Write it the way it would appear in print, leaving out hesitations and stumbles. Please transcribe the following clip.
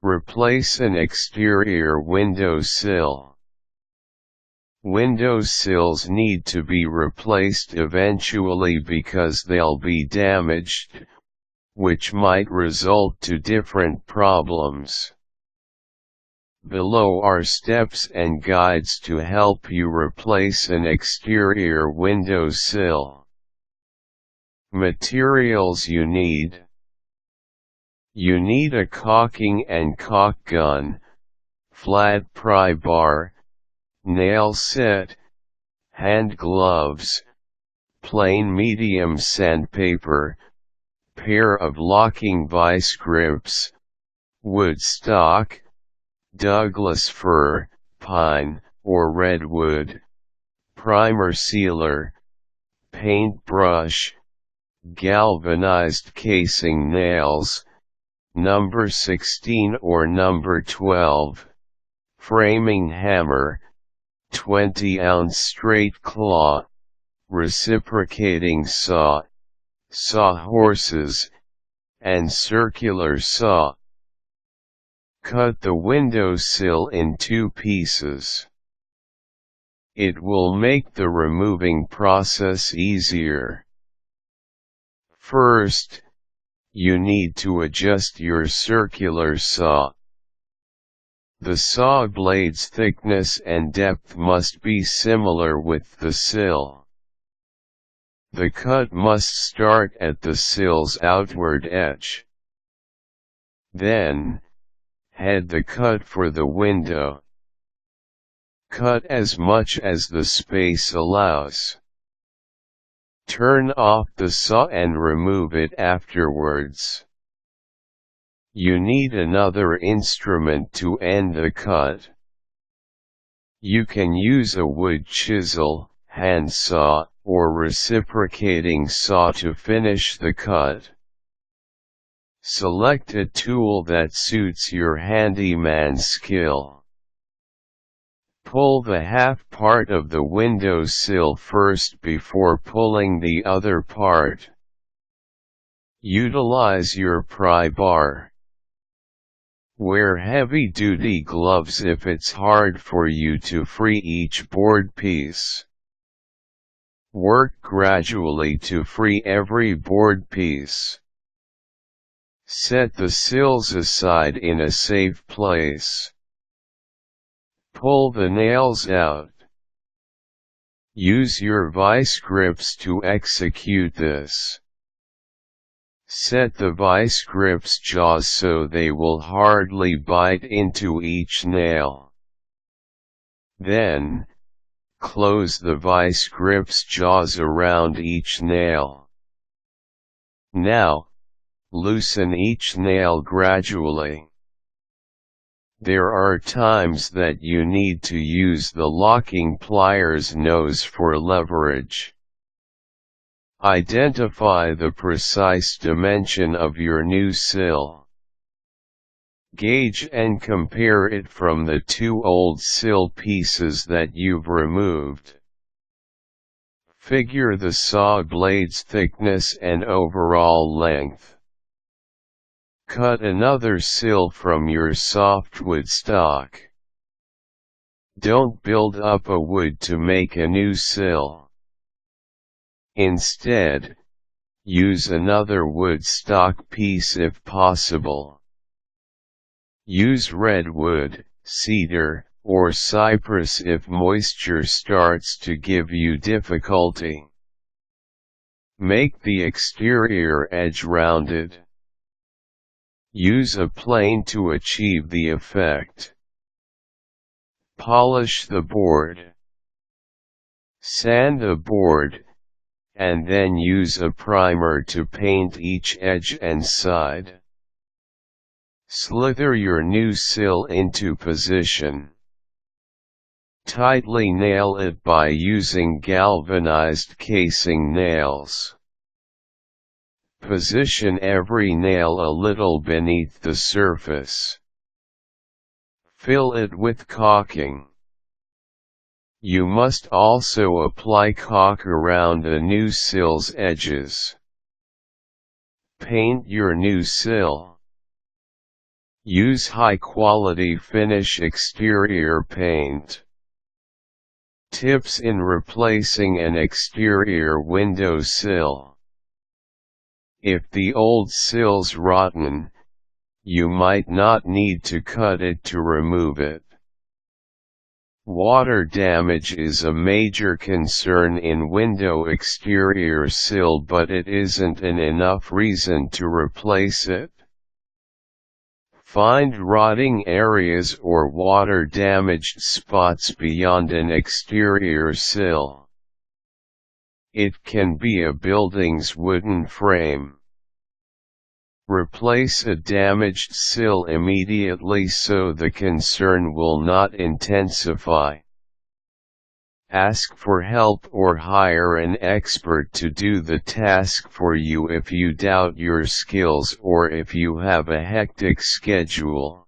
Replace an exterior window sill. Window sills need to be replaced eventually because they'll be damaged, which might result to different problems. Below are steps and guides to help you replace an exterior window sill. Materials you need. You need a caulking and caulk gun, flat pry bar, nail set, hand gloves, plain medium sandpaper, pair of locking vise grips, wood stock, Douglas fir, pine, or redwood, primer sealer, paintbrush, galvanized casing nails, number 16 or number 12, framing hammer, 20-ounce straight claw, reciprocating saw, sawhorses, and circular saw. Cut the windowsill in 2 pieces. It will make the removing process easier. First, you need to adjust your circular saw. The saw blade's thickness and depth must be similar with the sill. The cut must start at the sill's outward edge. Then, head the cut for the window. Cut as much as the space allows. Turn off the saw and remove it afterwards. You need another instrument to end the cut. You can use a wood chisel, handsaw, or reciprocating saw to finish the cut. Select a tool that suits your handyman skill. Pull the half part of the windowsill first before pulling the other part. Utilize your pry bar. Wear heavy-duty gloves if it's hard for you to free each board piece. Work gradually to free every board piece. Set the sills aside in a safe place. Pull the nails out. Use your vise grips to execute this. Set the vise grips jaws so they will hardly bite into each nail. Then, close the vise grips jaws around each nail. Now, loosen each nail gradually. There are times that you need to use the locking pliers nose for leverage. Identify the precise dimension of your new sill. Gauge and compare it from the 2 old sill pieces that you've removed. Figure the saw blade's thickness and overall length. Cut another sill from your softwood stock. Don't build up a wood to make a new sill. Instead, use another wood stock piece if possible. Use redwood, cedar, or cypress if moisture starts to give you difficulty. Make the exterior edge rounded. Use a plane to achieve the effect. Polish the board. Sand a board, and then use a primer to paint each edge and side. Slither your new sill into position. Tightly nail it by using galvanized casing nails. Position every nail a little beneath the surface. Fill it with caulking. You must also apply caulk around the new sill's edges. Paint your new sill. Use high-quality finish exterior paint. Tips in replacing an exterior window sill. If the old sill's rotten, you might not need to cut it to remove it. Water damage is a major concern in window exterior sill, but it isn't an enough reason to replace it. Find rotting areas or water-damaged spots beyond an exterior sill. It can be a building's wooden frame. Replace a damaged sill immediately so the concern will not intensify. Ask for help or hire an expert to do the task for you if you doubt your skills or if you have a hectic schedule.